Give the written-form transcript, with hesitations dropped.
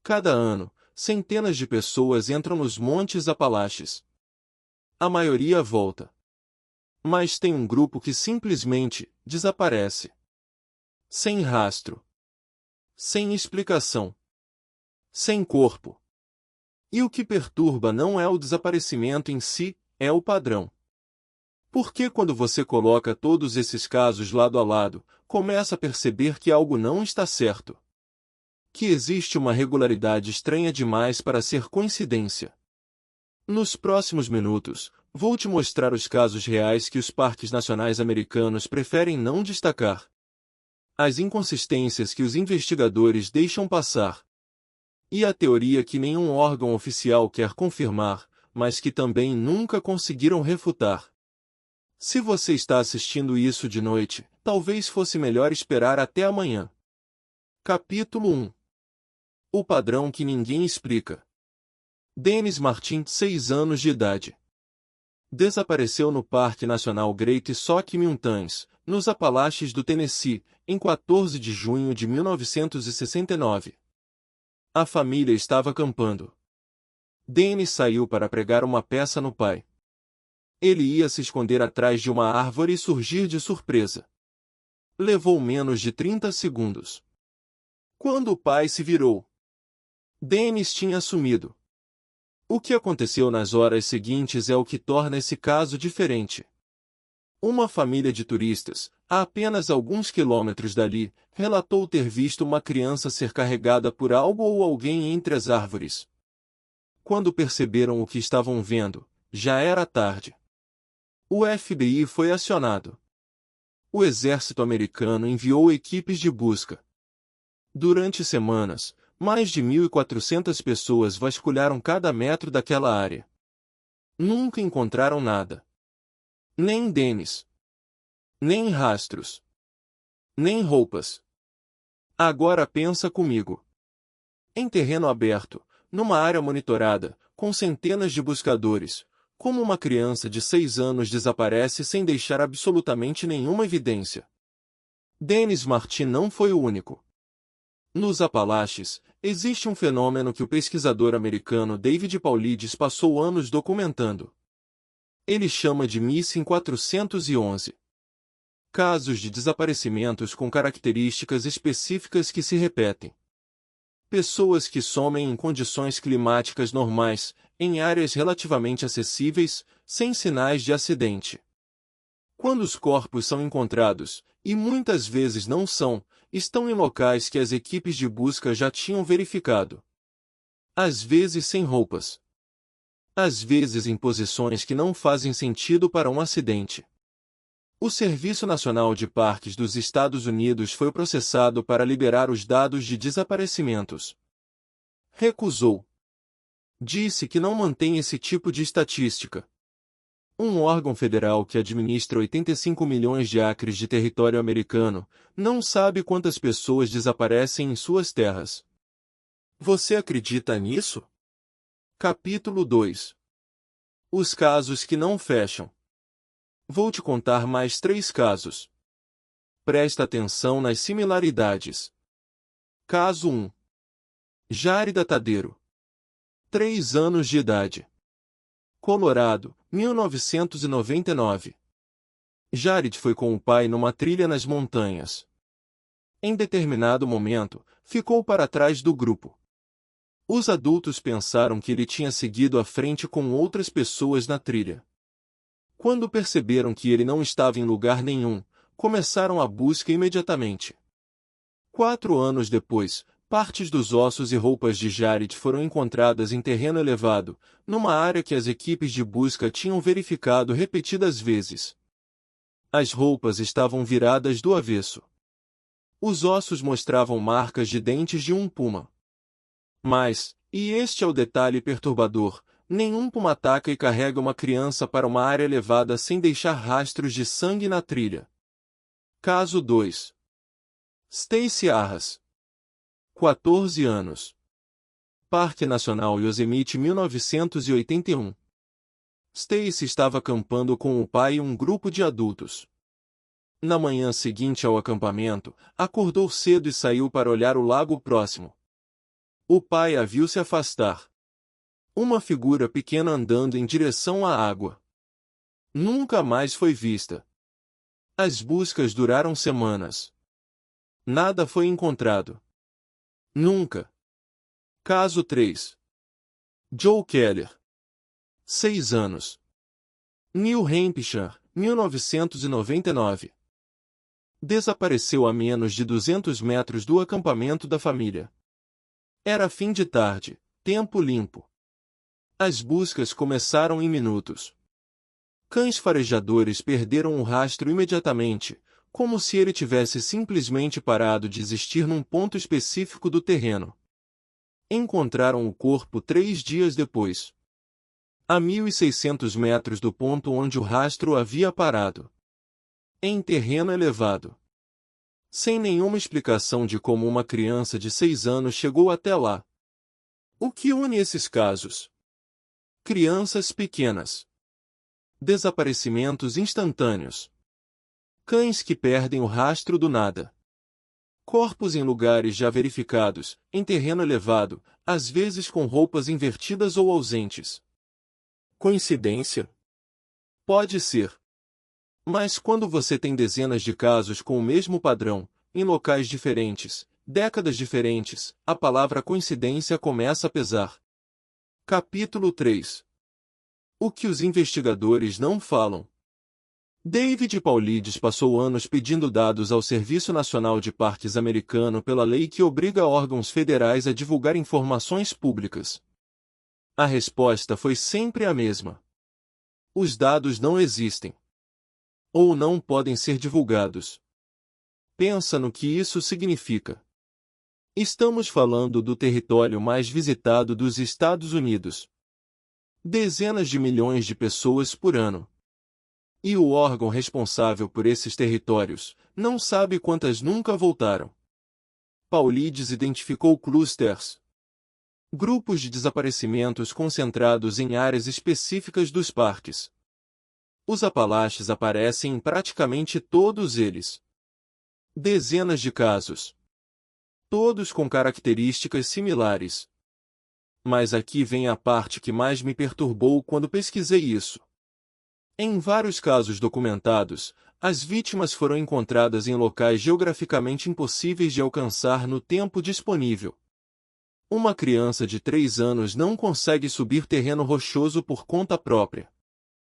Cada ano, centenas de pessoas entram nos Montes Apalaches. A maioria volta. Mas tem um grupo que simplesmente desaparece. Sem rastro. Sem explicação. Sem corpo. E o que perturba não é o desaparecimento em si, é o padrão. Porque quando você coloca todos esses casos lado a lado, começa a perceber que algo não está certo. Que existe uma regularidade estranha demais para ser coincidência. Nos próximos minutos, vou te mostrar os casos reais que os parques nacionais americanos preferem não destacar. As inconsistências que os investigadores deixam passar. E a teoria que nenhum órgão oficial quer confirmar, mas que também nunca conseguiram refutar. Se você está assistindo isso de noite, talvez fosse melhor esperar até amanhã. Capítulo 1. O padrão que ninguém explica. Dennis Martin, 6 anos de idade. Desapareceu no Parque Nacional Great Smoky Mountains, nos Apalaches do Tennessee, em 14 de junho de 1969. A família estava acampando. Dennis saiu para pregar uma peça no pai. Ele ia se esconder atrás de uma árvore e surgir de surpresa. Levou menos de 30 segundos. Quando o pai se virou, Dennis tinha sumido. O que aconteceu nas horas seguintes é o que torna esse caso diferente. Uma família de turistas, a apenas alguns quilômetros dali, relatou ter visto uma criança ser carregada por algo ou alguém entre as árvores. Quando perceberam o que estavam vendo, já era tarde. O FBI foi acionado. O exército americano enviou equipes de busca. Durante semanas, mais de 1.400 pessoas vasculharam cada metro daquela área. Nunca encontraram nada. Nem Dennis. Nem rastros. Nem roupas. Agora pensa comigo. Em terreno aberto, numa área monitorada, com centenas de buscadores, como uma criança de 6 anos desaparece sem deixar absolutamente nenhuma evidência? Dennis Martin não foi o único. Nos Apalaches, existe um fenômeno que o pesquisador americano David Paulides passou anos documentando. Ele chama de Missing 411. Casos de desaparecimentos com características específicas que se repetem. Pessoas que somem em condições climáticas normais, em áreas relativamente acessíveis, sem sinais de acidente. Quando os corpos são encontrados, e muitas vezes não são, estão em locais que as equipes de busca já tinham verificado. Às vezes sem roupas. Às vezes em posições que não fazem sentido para um acidente. O Serviço Nacional de Parques dos Estados Unidos foi processado para liberar os dados de desaparecimentos. Recusou. Disse que não mantém esse tipo de estatística. Um órgão federal que administra 85 milhões de acres de território americano não sabe quantas pessoas desaparecem em suas terras. Você acredita nisso? Capítulo 2. Os casos que não fecham. Vou te contar mais 3 casos. Presta atenção nas similaridades. Caso 1. Járida Tadeiro. 3 anos de idade. Colorado, 1999. Jared foi com o pai numa trilha nas montanhas. Em determinado momento, ficou para trás do grupo. Os adultos pensaram que ele tinha seguido à frente com outras pessoas na trilha. Quando perceberam que ele não estava em lugar nenhum, começaram a busca imediatamente. 4 anos depois, partes dos ossos e roupas de Jared foram encontradas em terreno elevado, numa área que as equipes de busca tinham verificado repetidas vezes. As roupas estavam viradas do avesso. Os ossos mostravam marcas de dentes de um puma. Mas, e este é o detalhe perturbador, nenhum puma ataca e carrega uma criança para uma área elevada sem deixar rastros de sangue na trilha. Caso 2. Stacy Arras. 14 anos. Parque Nacional Yosemite 1981. Stacy estava acampando com o pai e um grupo de adultos. Na manhã seguinte ao acampamento, acordou cedo e saiu para olhar o lago próximo. O pai a viu se afastar. Uma figura pequena andando em direção à água. Nunca mais foi vista. As buscas duraram semanas. Nada foi encontrado. Nunca. Caso 3. Joe Keller. 6 anos. New Hampshire, 1999. Desapareceu a menos de 200 metros do acampamento da família. Era fim de tarde, tempo limpo. As buscas começaram em minutos. Cães farejadores perderam o rastro imediatamente, como se ele tivesse simplesmente parado de existir num ponto específico do terreno. Encontraram o corpo 3 dias depois. A 1.600 metros do ponto onde o rastro havia parado. Em terreno elevado. Sem nenhuma explicação de como uma criança de 6 anos chegou até lá. O que une esses casos? Crianças pequenas. Desaparecimentos instantâneos. Cães que perdem o rastro do nada. Corpos em lugares já verificados, em terreno elevado, às vezes com roupas invertidas ou ausentes. Coincidência? Pode ser. Mas quando você tem dezenas de casos com o mesmo padrão, em locais diferentes, décadas diferentes, a palavra coincidência começa a pesar. Capítulo 3. O que os investigadores não falam. David Paulides passou anos pedindo dados ao Serviço Nacional de Parques americano pela lei que obriga órgãos federais a divulgar informações públicas. A resposta foi sempre a mesma. Os dados não existem. Ou não podem ser divulgados. Pensa no que isso significa. Estamos falando do território mais visitado dos Estados Unidos. Dezenas de milhões de pessoas por ano. E o órgão responsável por esses territórios não sabe quantas nunca voltaram. Paulides identificou clusters. Grupos de desaparecimentos concentrados em áreas específicas dos parques. Os Apalaches aparecem em praticamente todos eles. Dezenas de casos. Todos com características similares. Mas aqui vem a parte que mais me perturbou quando pesquisei isso. Em vários casos documentados, as vítimas foram encontradas em locais geograficamente impossíveis de alcançar no tempo disponível. Uma criança de 3 anos não consegue subir terreno rochoso por conta própria.